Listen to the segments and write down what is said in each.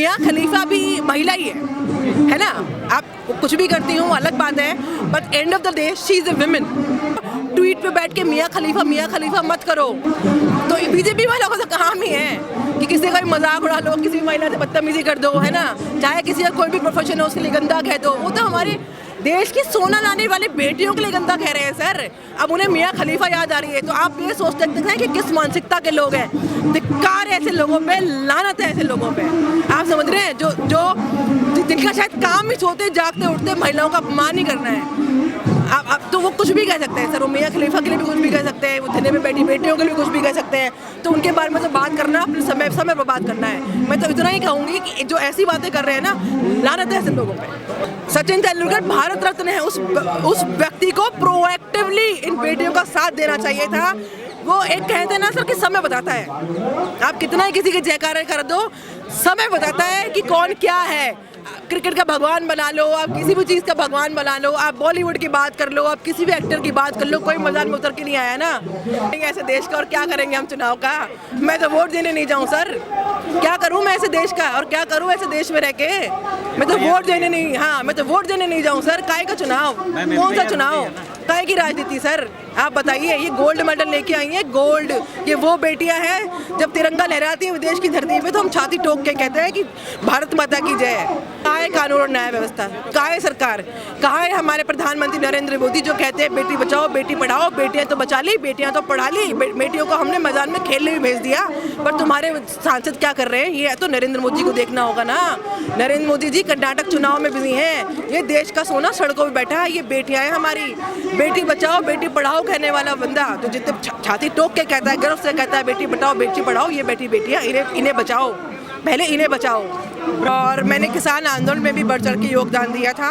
मियाँ खलीफा भी महिला ही है ना। आप कुछ भी करती हूँ अलग बात है, but end of the day she is a women. Tweet पे बैठ के मियाँ खलीफा मत करो। तो बीजेपी वालों का तो काम ही है कि किसी का भी मजाक उड़ा लो, किसी भी महिला से बदतमीजी कर दो, है ना। चाहे किसी का कोई भी प्रोफेशन हो उसके लिए गंदा कह दो। वो तो हमारे देश की सोना लाने वाली बेटियों के लिए गंदा कह रहे हैं सर। अब उन्हें मियाँ खलीफा याद आ रही है, तो आप ये सोच सकते हैं कि किस मानसिकता के लोग हैं। धिक्कार है ऐसे लोगों पे, लानत है ऐसे लोगों पे। आप समझ रहे हैं, जो जिनका शायद काम ही सोते जागते उठते महिलाओं का अपमान ही करना है। अब तो वो कुछ भी कह सकते हैं सर, वो मियाँ खलीफा के लिए भी कुछ भी कह सकते हैं, वो धरने में बैठी बेटियों के लिए कुछ भी कह सकते हैं। तो उनके बारे में तो बात करना अपने समय पर बात करना है। मैं तो इतना ही कहूँगी कि जो ऐसी बातें कर रहे हैं ना, लानत है ऐसे लोगों पे। सचिन तेंदुलकर भारत रत्न है, उस व्यक्ति को प्रोएक्टिवली इन बेटियों का साथ देना चाहिए था। वो एक कहते हैं ना सर कि समय बताता है। आप कितना ही किसी के जयकारे कर दो, समय बताता है कि कौन क्या है। क्रिकेट का भगवान बना लो, आप किसी भी चीज़ का भगवान बना लो, आप बॉलीवुड की बात कर लो, आप किसी भी एक्टर की बात कर लो, कोई मैदान में उतर के नहीं आया ना ऐसे देश का। और क्या करेंगे हम चुनाव का? मैं तो वोट देने नहीं जाऊँ सर। क्या करूँ मैं ऐसे देश का, और क्या करूँ ऐसे देश में रह के? मैं तो वोट देने नहीं जाऊँ सर। काय का चुनाव? कौन सा चुनाव? काय की राजनीति सर? आप बताइए। ये गोल्ड मेडल लेके आई है, गोल्ड। ये वो बेटियां हैं जब तिरंगा लहराती है विदेश की धरती पे तो हम छाती ठोक के कहते हैं कि भारत माता की जय। कहाँ है कानून और न्याय व्यवस्था? कहाँ है सरकार? कहाँ है हमारे प्रधानमंत्री नरेंद्र मोदी जो कहते हैं बेटी बचाओ बेटी पढ़ाओ? बेटियां तो बचा ली, बेटियां तो पढ़ा ली, बेटियों को हमने मैदान में खेलने भी भेज दिया, पर तुम्हारे सांसद क्या कर रहे हैं? ये तो नरेंद्र मोदी को देखना होगा ना। नरेंद्र मोदी जी कर्नाटक चुनाव में बिजी हैं। ये देश का सोना सड़कों पर बैठा है। ये बेटियां हैं हमारी। बेटी बचाओ बेटी पढ़ाओ कहने वाला बंदा तो जितने छाती टोक के कहता है, गर्व से कहता है बेटी बचाओ बेटी पढ़ाओ, ये बेटियां इन्हें बचाओ, पहले इन्हें बचाओ। और मैंने किसान आंदोलन में भी बढ़ चढ़ के योगदान दिया था।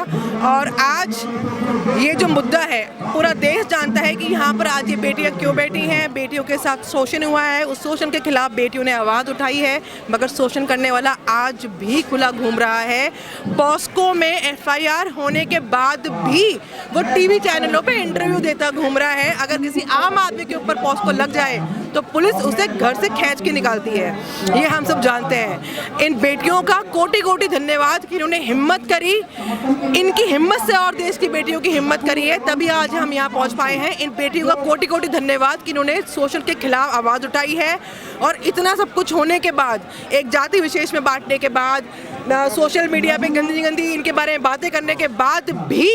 और आज ये जो मुद्दा है पूरा देश जानता है कि यहाँ पर आज ये बेटियाँ क्यों बैठी हैं। बेटियों के साथ शोषण हुआ है, उस शोषण के खिलाफ बेटियों ने आवाज़ उठाई है, मगर शोषण करने वाला आज भी खुला घूम रहा है। पॉस्को में FIR होने के बाद भी वो TV चैनलों पे इंटरव्यू देता घूम रहा है। अगर किसी आम आदमी के ऊपर पॉस्को लग जाए तो पुलिस उसे घर से खींच के निकालती है। ये हम सब जानते हैं। इन बेटियों का कोटि कोटि धन्यवाद कि इन्होंने हिम्मत करी। इनकी हिम्मत से और देश की बेटियों की हिम्मत करी है, तभी आज हम यहाँ पहुँच पाए हैं। इन बेटियों का कोटि कोटि धन्यवाद कि इन्होंने शोषण के खिलाफ आवाज़ उठाई है। और इतना सब कुछ होने के बाद, एक जाति विशेष में बांटने के बाद, सोशल मीडिया पे गंदी इनके बारे में बातें करने के बाद भी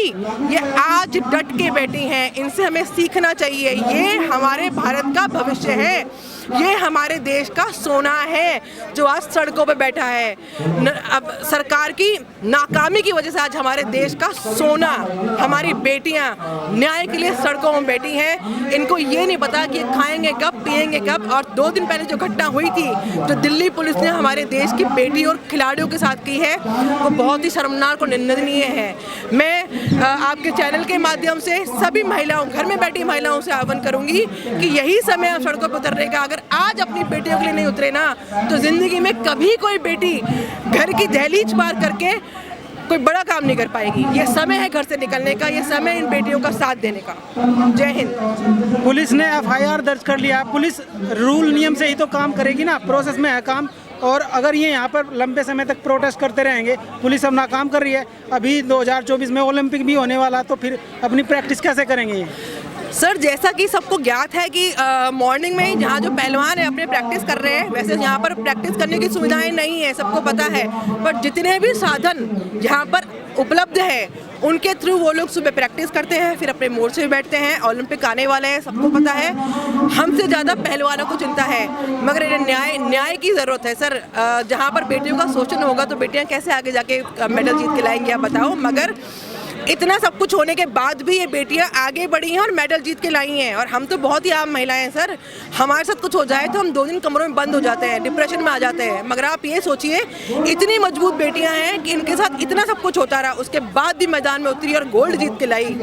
ये आज डट के बैठी हैं। इनसे हमें सीखना चाहिए। ये हमारे भारत का भविष्य है, ये हमारे देश का सोना है जो आज सड़कों पे बैठा है। अब सरकार की नाकामी की वजह से आज हमारे देश का सोना, हमारी बेटियां न्याय के लिए सड़कों में बैठी हैं। इनको ये नहीं पता कि खाएंगे कब, पिएंगे कब। और 2 दिन पहले जो घटना हुई थी, जो दिल्ली पुलिस ने हमारे देश की बेटी और खिलाड़ियों के साथ की है, वो बहुत ही शर्मनाक और निंदनीय है। मैं आपके चैनल के माध्यम से सभी महिलाओं, घर में बैठी महिलाओं से आह्वान करूंगी कि यही समय है सड़कों पर उतरने का। अगर आज अपनी बेटियों के लिए नहीं उतरे ना, तो जिंदगी में कभी कोई बेटी घर की दहलीज पार करके कोई बड़ा काम नहीं कर पाएगी। ये समय है घर से निकलने का, ये समय इन बेटियों का साथ देने का। जय हिंद। पुलिस ने FIR दर्ज कर लिया। पुलिस रूल नियम से ही तो काम करेगी ना, प्रोसेस में है काम। और अगर ये यहाँ पर लंबे समय तक प्रोटेस्ट करते रहेंगे, पुलिस अब नाकाम कर रही है। अभी 2024 में ओलंपिक भी होने वाला, तो फिर अपनी प्रैक्टिस कैसे करेंगे ये? सर, जैसा कि सबको ज्ञात है कि मॉर्निंग में जहाँ जो पहलवान है अपने प्रैक्टिस कर रहे हैं, वैसे यहाँ पर प्रैक्टिस करने की सुविधाएं नहीं है, सबको पता है। पर जितने भी साधन यहाँ पर उपलब्ध है, उनके थ्रू वो लोग सुबह प्रैक्टिस करते हैं, फिर अपने मोर्चे में बैठते हैं। ओलंपिक आने वाले हैं, सबको पता है। हमसे ज़्यादा पहलवानों को चिंता है, मगर इन्हें न्याय की ज़रूरत है सर। जहाँ पर बेटियों का शोषण होगा तो बेटियाँ कैसे आगे जाके मेडल जीत के लाएंगी, आप बताओ। मगर इतना सब कुछ होने के बाद भी ये बेटियां आगे बढ़ी हैं और मेडल जीत के लाई हैं। और हम तो बहुत ही आम महिलाएं हैं सर। हमारे साथ कुछ हो जाए तो हम 2 दिन कमरों में बंद हो जाते हैं, डिप्रेशन में आ जाते हैं। मगर आप ये सोचिए, इतनी मजबूत बेटियां हैं कि इनके साथ इतना सब कुछ होता रहा, उसके बाद भी मैदान में उतरी और गोल्ड जीत के लाई।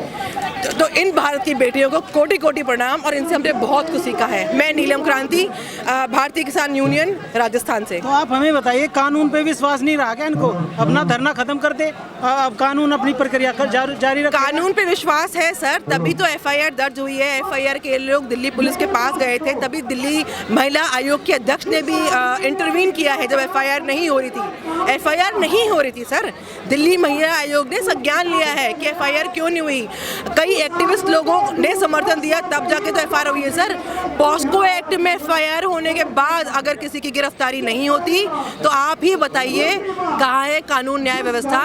तो इन भारत की बेटियों को कोटि कोटि प्रणाम और इनसे हमने बहुत कुछ सीखा है। मैं नीलम क्रांति, भारतीय किसान यूनियन राजस्थान से। तो आप हमें बताइए, कानून पे विश्वास नहीं रहा क्या इनको? अपना धरना खत्म कर दे, अब कानून अपनी प्रक्रिया जारी रखे। कानून पे विश्वास है सर, तभी तो एफआईआर दर्ज हुई है। एफआईआर के लोग दिल्ली पुलिस के पास गए थे, तभी दिल्ली महिला आयोग के अध्यक्ष ने भी इंटरवीन किया है जब एफआईआर नहीं हो रही थी। एफआईआर नहीं हो रही थी सर, दिल्ली महिला आयोग ने संज्ञान लिया है कि एफआईआर क्यों नहीं हुई। कई एक्टिविस्ट लोगों ने समर्थन दिया, तब जाके तो एफआईआर हुई है सर। पॉस्को एक्ट में एफआईआर होने के बाद अगर किसी की गिरफ्तारी नहीं होती तो आप ही बताइए कहाँ है कानून न्याय व्यवस्था।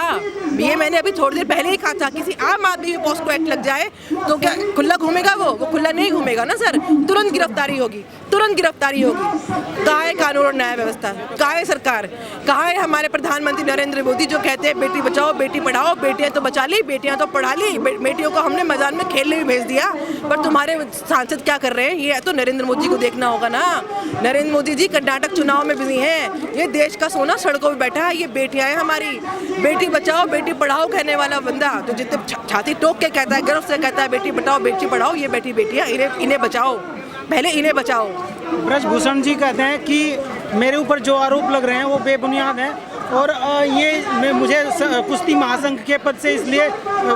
ये मैंने अभी थोड़ी देर पहले ही कहा था, किसी आम आदमी में पॉस्को एक्ट लग जाए तो क्या खुला घूमेगा? वो खुला नहीं घूमेगा ना सर, तुरंत गिरफ्तारी होगी, तुरंत गिरफ्तारी होगी। कहाँ है कानून और न्याय व्यवस्था? कहाँ है सरकार? कहाँ है हमारे प्रधानमंत्री नरेंद्र मोदी जो कहते हैं बेटी बचाओ बेटी पढ़ाओ, बेटियां तो बचा ली, बेटियां तो पढ़ा ली, बेटियों को हमने मैदान में खेलने भी भेज दिया। पर तुम्हारे सांसद क्या कर रहे हैं? ये तो नरेंद्र मोदी को देखना होगा ना। नरेंद्र मोदी जी कर्नाटक चुनाव में बिजी हैं, ये देश का सोना सड़कों पे बैठा है। ये बेटियां हैं हमारी, बेटी बचाओ बेटी पढ़ाओ कहने वाला बंदा तो जितने छाती टोक के कहता है, गर्व से कहता है बेटी बचाओ बेटी पढ़ाओ, ये बेटियां इन्हें बचाओ, पहले इन्हें बचाओ। ब्रजभूषण जी कहते हैं कि मेरे ऊपर जो आरोप लग रहे हैं वो बेबुनियाद हैं और ये मुझे कुश्ती महासंघ के पद से इसलिए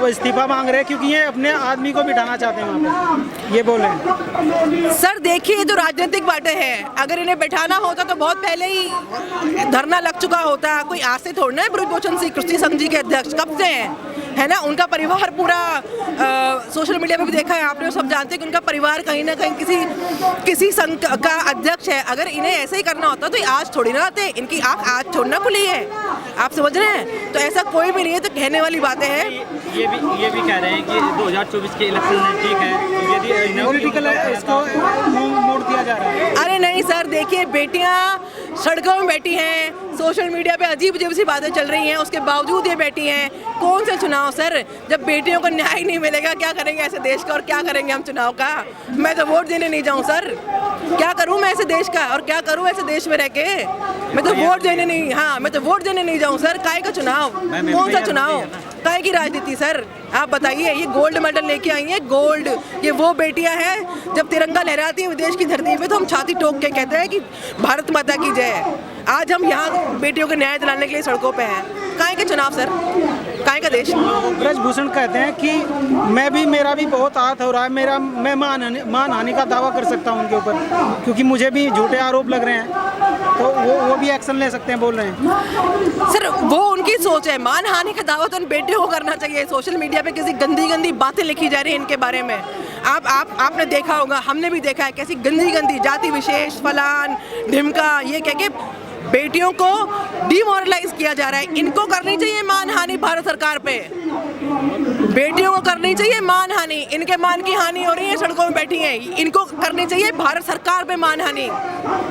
इस्तीफा मांग रहे हैं क्योंकि ये अपने आदमी को बिठाना चाहते हैं वहाँ पे, ये बोले। सर देखिए, ये तो राजनीतिक बातें हैं। अगर इन्हें बैठाना होता तो बहुत पहले ही धरना लग चुका होता। कोई आज से थोड़ा है ब्रजभूषण सिंह कुश्ती संघ जी के अध्यक्ष, कब से हैं, है ना? उनका परिवार पूरा सोशल मीडिया पे भी देखा है आपने, सब जानते हैं कि उनका परिवार कहीं ना कहीं किसी संघ का अध्यक्ष है। अगर इन्हें ऐसे ही करना होता तो आज थोड़ी ना आते, इनकी आँख आज छोड़ना खुली है, आप समझ रहे हैं? तो ऐसा कोई भी नहीं है, तो कहने वाली बातें हैं। ये भी कह रहे हैं कि 2024 के इलेक्शन नजदीक है, यदि पॉलिटिकल इसको मोड़ दिया जा रहा है। अरे नहीं सर, देखिए बेटियां सड़कों में बैठी हैं, सोशल मीडिया पे अजीब अजीब सी बातें चल रही हैं, उसके बावजूद ये बैठी हैं। कौन से चुनाव सर? जब बेटियों को न्याय नहीं मिलेगा क्या करेंगे ऐसे देश का, और क्या करेंगे हम चुनाव का? मैं तो वोट देने नहीं जाऊँ सर, क्या करूँ मैं ऐसे देश का, और क्या करूँ ऐसे देश में रह के? मैं तो वोट देने नहीं, हाँ मैं तो वोट देने नहीं जाऊँ सर। काहे का चुनाव? कौन सा चुनाव? काहे की राजनीति सर? आप बताइए। ये गोल्ड मेडल लेके आई हैं, गोल्ड। ये वो बेटियां हैं जब तिरंगा लहराती है विदेश की धरती पे तो हम छाती ठोक के कहते हैं कि भारत माता की जय। आज हम यहाँ बेटियों को न्याय दिलाने के लिए सड़कों पे हैं। काहे के चुनाव सर? काहे का देश? ब्रजभूषण कहते हैं कि मेरा भी बहुत हाथ हो रहा है, मैं मानहानि का दावा कर सकता हूँ उनके ऊपर, क्योंकि मुझे भी झूठे आरोप लग रहे हैं, तो वो भी एक्शन ले सकते हैं, बोल रहे हैं। सर वो उनकी सोच है, मानहानि का दावा तो उन बेटियों को करना चाहिए। सोशल मीडिया पे किसी गंदी गंदी बातें लिखी जा रही है इनके बारे में। आपने देखा होगा, हमने भी देखा है कैसी गंदी गंदी जाति विशेष फलान ढिमका ये कह के बेटियों को डिमोरलाइज किया जा रहा है। इनको करनी चाहिए मानहानि भारत सरकार पे, बेटियों को करनी चाहिए मानहानि। इनके मान की हानि हो रही है, सड़कों में बैठी हैं, इनको करनी चाहिए भारत सरकार पे मानहानि।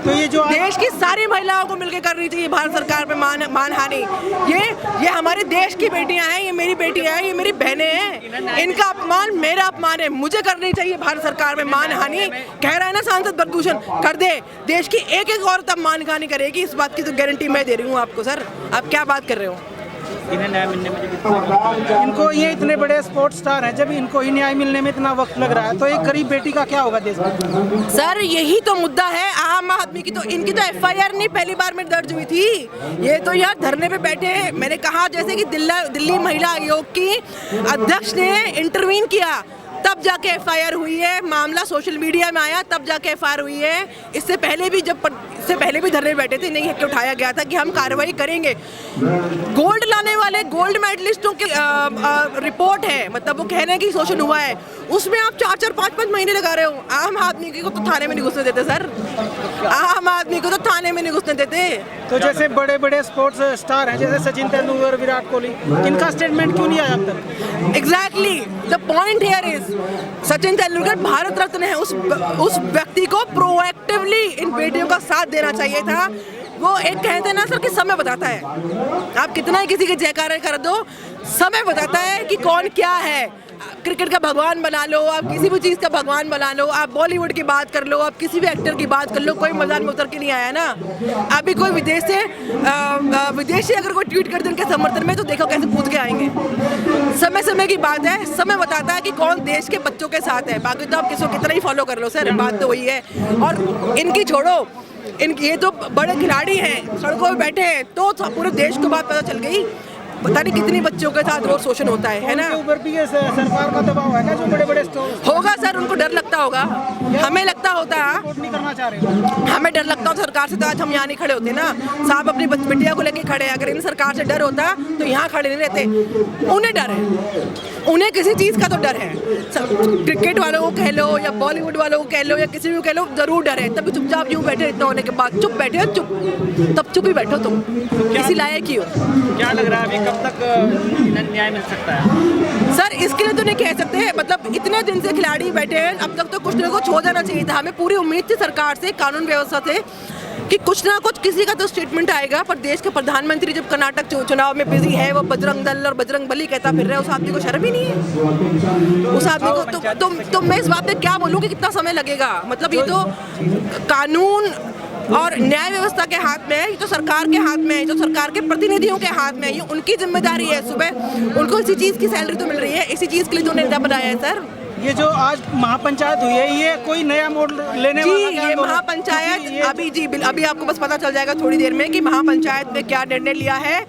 तो ये जो देश की सारी महिलाओं को मिलकर करनी चाहिए भारत सरकार पे मानहानि। ये हमारे देश की बेटियां हैं, ये मेरी बेटियां हैं, ये मेरी बहनें हैं। इनका अपमान मेरा अपमान है, मुझे करनी चाहिए भारत सरकार में मानहानि। कह रहा है ना सांसद ब्रजभूषण, कर दे। देश की एक एक औरत अब मानहानि करेगी, इस बात की तो गारंटी मैं दे रही हूँ आपको। सर आप क्या बात कर रहे हो? इन्हें न्याय मिलने में इनको, ये इतने बड़े स्पोर्ट्स स्टार हैं, जब इनको ही न्याय मिलने में इतना वक्त लग रहा है तो एक गरीब बेटी का क्या होगा देश में? सर यही तो मुद्दा है आम आदमी की। तो इनकी तो एफआईआर नहीं पहली बार में दर्ज हुई थी, ये तो यार धरने पे बैठे हैं। मैंने कहा जैसे कि दिल्ली महिला आयोग की अध्यक्ष ने इंटरवीन किया तब जाके एफआईआर हुई है, मामला सोशल मीडिया में आया तब जाके एफआईआर हुई है। इससे पहले भी धरने बैठे थे, नहीं है उठाया गया था कि हम कार्रवाई करेंगे। गोल्ड लाने वाले गोल्ड मेडलिस्टों की रिपोर्ट है, मतलब वो कहने की शोषण हुआ है, उसमें आप 4-4, 5-5 महीने लगा रहे हो। आम आदमी को तो थाने में नहीं घुसने देते सर, आम आदमी को तो थाने में नहीं घुसने देते। तो जैसे बड़े बड़े स्पोर्ट्स स्टार हैं जैसे सचिन तेंदुलकर, विराट कोहली, इनका स्टेटमेंट क्यों नहीं आया अब तक? Exactly the point here is, Sachin Tendulkar Bharat Ratna है, उस व्यक्ति को प्रोएक्टिवली इन बेटियों का साथ देना चाहिए था। वो एक कहते हैं ना सर कि समय बताता है, आप कितना ही किसी के जयकारे कर दो, समय बताता है कि कौन क्या है। क्रिकेट का भगवान बना लो, आप किसी भी चीज़ का भगवान बना लो, आप बॉलीवुड की बात कर लो, आप किसी भी एक्टर की बात कर लो, कोई मैदान में उतर के नहीं आया ना। अभी कोई विदेशी अगर कोई ट्वीट कर दे उनके समर्थन में तो देखो कैसे कूद के आएंगे। समय समय की बात है, समय बताता है कि कौन देश के बच्चों के साथ है, बाकी तो आप किसी को कितना ही फॉलो कर लो सर, बात तो वही है। और इनकी छोड़ो, ये तो बड़े खिलाड़ी हैं, सड़कों पे बैठे हैं, तो पूरे देश को बात पता चल गई। पता नहीं कितनी बच्चों के साथ रोज शोषण होता है ना। ऊपर भी ये सरकार का दबाव है ना, जो बड़े बड़े स्टोर होगा सर, उनको डर लगता होगा, हमें लगता होता है, नहीं करना चाह रहे, हमें डर लगता होता सरकार से, तो आज हम यहाँ नहीं खड़े होते ना। साहब अपनी बिटिया को लेके खड़े हैं, अगर इन सरकार से डर होता तो यहाँ खड़े नहीं रहते। उन्हें डर है, उन्हें किसी चीज़ का तो डर है। क्रिकेट वालों को कह लो या बॉलीवुड वालों को कह लो या किसी भी कह लो, जरूर डर है। तभी चुपचाप यूँ बैठे, इतना होने के बाद चुप बैठे, चुप, तब चुप ही बैठो तुम, किसी लायक ही हो। क्या लग रहा है अभी कब तक न्याय मिल सकता है? सर इसके लिए तो नहीं कह सकते, मतलब इतने दिन से खिलाड़ी बैठे हैं, अब तक तो कुछ ना कुछ हो जाना चाहिए था। हमें पूरी उम्मीद थी सरकार से, कानून व्यवस्था से, कि कुछ ना कुछ किसी का तो स्टेटमेंट आएगा। पर देश के प्रधानमंत्री जब कर्नाटक चुनाव में बिजी है, वो बजरंग दल और बजरंग बली कहता फिर रहे, उस आदमी को शर्म ही नहीं है। उस आदमी को तो मैं इस बात पे क्या बोलूँ कि कितना समय लगेगा। मतलब ये तो कानून और न्याय व्यवस्था के हाथ में है, ये तो सरकार के हाथ में है, जो सरकार के प्रतिनिधियों के हाथ में है, ये उनकी जिम्मेदारी है। सुबह उनको इसी चीज़ की सैलरी तो मिल रही है, इसी चीज़ के लिए तो नेता बनाया है सर। ये जो आज महापंचायत हुई है, ये कोई नया मोड़ लेने जी, वाला ये महापंचायत अभी आपको बस पता चल जाएगा थोड़ी देर में कि महापंचायत ने क्या निर्णय लिया है।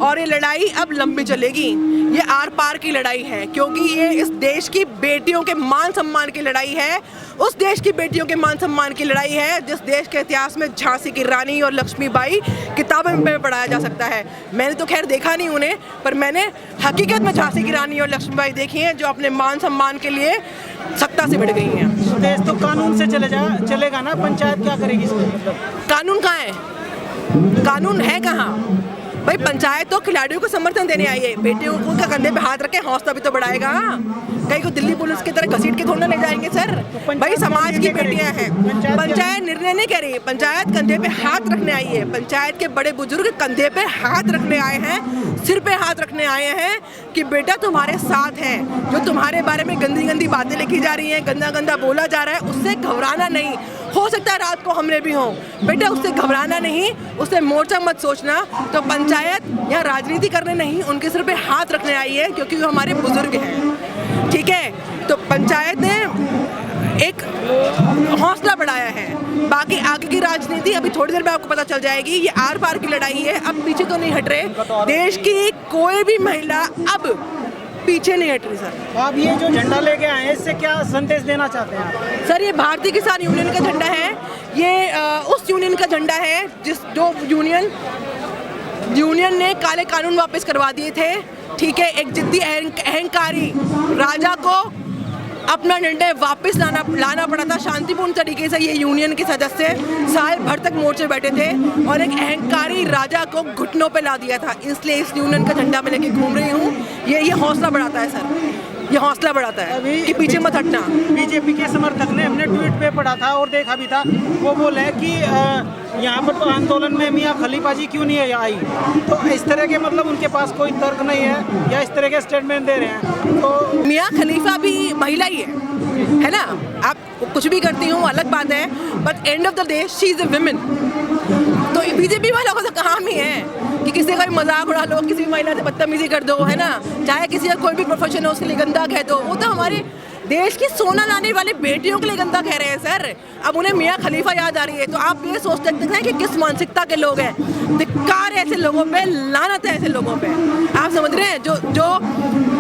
और ये लड़ाई अब लंबी चलेगी, ये आर पार की लड़ाई है, क्योंकि ये इस देश की बेटियों के मान सम्मान की लड़ाई है, उस देश की बेटियों के मान सम्मान की लड़ाई है जिस देश के इतिहास में झांसी की रानी और लक्ष्मीबाई किताबों में पढ़ाया जा सकता है। मैंने तो खैर देखा नहीं उन्हें, पर मैंने हकीकत में झांसी की रानी और लक्ष्मीबाई देखी हैं, जो अपने मान सम्मान के लिए सत्ता से भिड़ गई हैं। देश तो कानून से चलेगा ना, पंचायत क्या करेगी इसमें? मतलब कानून कहाँ है? कानून है कहाँ भाई? पंचायत तो खिलाड़ियों को समर्थन देने आई है, बेटियों को का कंधे पे हाथ रखे हौसला भी तो बढ़ाएगा। कहीं को दिल्ली पुलिस की तरह घसीट के थोड़ा ले जाएंगे सर। भाई समाज की बेटियां हैं, पंचायत निर्णय नहीं करी, पंचायत कंधे पे हाथ रखने आई है। पंचायत के बड़े बुजुर्ग कंधे पे हाथ रखने आए हैं, सिर पे हाथ रखने आए हैं कि बेटा तुम्हारे साथ हैं। जो तुम्हारे बारे में गंदी गंदी बातें लिखी जा रही हैं, गंदा गंदा बोला जा रहा है, उससे घबराना नहीं। हो सकता है रात को हमले भी हों, बेटा उससे घबराना नहीं, उससे मोर्चा मत सोचना। तो पंचायत यहाँ राजनीति करने नहीं, उनके सिर पे हाथ रखने आई है, क्योंकि वो हमारे बुजुर्ग हैं, ठीक है। तो पंचायत ने एक हौसला बढ़ाया है। बाकी आगे की राजनीति अभी थोड़ी देर में आपको पता चल जाएगी। ये आर पार की लड़ाई है, अब पीछे तो नहीं हट रहे। देश की कोई भी महिला अब पीछे नहीं हट रही सर। आप ये जो झंडा लेके आए हैं, इससे क्या संदेश देना चाहते हैं आप? सर ये भारतीय किसान यूनियन का झंडा है, ये उस यूनियन का झंडा है जो यूनियन ने काले कानून वापस करवा दिए थे, ठीक है। एक जिद्दी अहंकारी राजा को अपना निर्णय वापस लाना पड़ा था। शांतिपूर्ण तरीके से ये यूनियन के सदस्य साल भर तक मोर्चे बैठे थे और एक अहंकारी राजा को घुटनों पे ला दिया था। इसलिए इस यूनियन का झंडा मैं लेके घूम रही हूँ। ये हौसला बढ़ाता है सर, ये हौसला बढ़ाता है कि पीछे मत हटना। बीजेपी के समर्थक ने हमने ट्वीट पे पढ़ा था और देखा भी था, वो बोले कि यहाँ पर तो आंदोलन में मियाँ खलीफा जी क्यों नहीं आई। तो इस तरह के मतलब उनके पास कोई तर्क नहीं है या इस तरह के स्टेटमेंट दे रहे हैं। तो मियाँ खलीफा भी महिला ही है ना। आप कुछ भी करती हूँ अलग बात है, but end of the day she is a women. तो बीजेपी वालों का तो काम ही है कि किसी का भी मजाक उड़ा लो, किसी भी महिला से बदतमीजी कर दो, है ना। चाहे किसी का कोई भी प्रोफेशन हो उसके लिए गंदा कह दो। वो तो हमारे देश की सोना लाने वाली बेटियों के लिए गंदा कह रहे हैं सर। अब उन्हें मियाँ खलीफा याद आ रही है, तो आप ये सोच सकते हैं कि किस मानसिकता के लोग हैं। धिक्कार है ऐसे लोगों पे, लानत है ऐसे लोगों पे। आप समझ रहे हैं, जो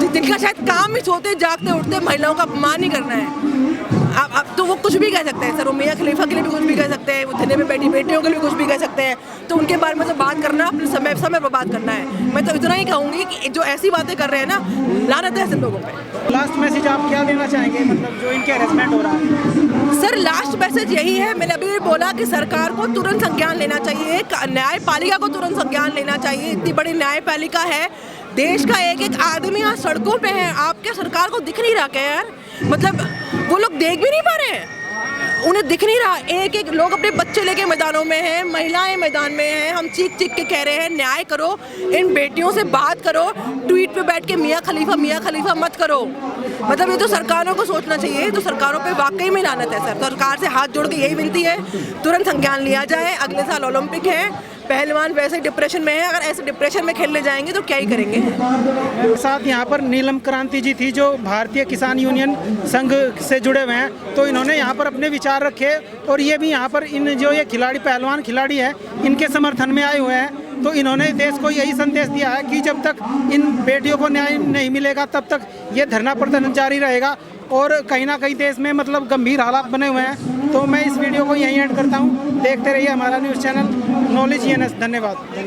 जिनका शायद काम ही सोते जागते उठते महिलाओं का अपमान ही करना है। अब तो वो कुछ भी कह सकते हैं सर, वो मियाँ खलीफा के लिए भी कुछ भी कह सकते हैं, वो धरने में बैठी बेटियों के लिए कुछ भी कह सकते हैं। तो उनके बारे में तो बात करना अपने समय पर बात करना है। मैं तो इतना ही कहूँगी कि जो ऐसी बातें कर रहे हैं ना, लानत है ऐसे लोगों पे। लास्ट मैसेज आप क्या देना चाहेंगे, मतलब जो इनके हैरेसमेंट हो रहा है? सर लास्ट मैसेज यही है, मैंने अभी बोला कि सरकार को तुरंत संज्ञान लेना चाहिए, न्यायपालिका को तुरंत संज्ञान लेना चाहिए। इतनी बड़ी न्यायपालिका है, देश का एक एक आदमी यहाँ सड़कों पे है, आपके सरकार को दिख नहीं रहा क्या यार? मतलब वो लोग देख भी नहीं पा रहे हैं। उन्हें दिख नहीं रहा, एक एक लोग अपने बच्चे लेके मैदानों में हैं, महिलाएं मैदान में हैं, हम चीख चीख के कह रहे हैं न्याय करो, इन बेटियों से बात करो, ट्वीट पे बैठ के मियाँ खलीफा मत करो। मतलब ये तो सरकारों को सोचना चाहिए, तो सरकारों पे वाकई में लानत है सर। सरकार से हाथ जोड़ के यही विनती है, तुरंत संज्ञान लिया जाए। अगले साल ओलंपिक है, पहलवान वैसे डिप्रेशन में है, अगर ऐसे डिप्रेशन में खेलने जाएंगे तो क्या ही करेंगे। साथ यहाँ पर नीलम क्रांति जी थी जो भारतीय किसान यूनियन संघ से जुड़े हुए हैं, तो इन्होंने यहाँ पर अपने विचार रखे और ये भी यहाँ पर इन जो ये खिलाड़ी पहलवान खिलाड़ी है इनके समर्थन में आए हुए हैं। तो इन्होंने देश को यही संदेश दिया है कि जब तक इन बेटियों को न्याय नहीं मिलेगा तब तक ये धरना प्रदर्शन जारी रहेगा और कहीं ना कहीं देश में मतलब गंभीर हालात बने हुए हैं। तो मैं इस वीडियो को यहीं एंड करता हूँ। देखते रहिए हमारा न्यूज़ चैनल नॉलेज ENS। धन्यवाद।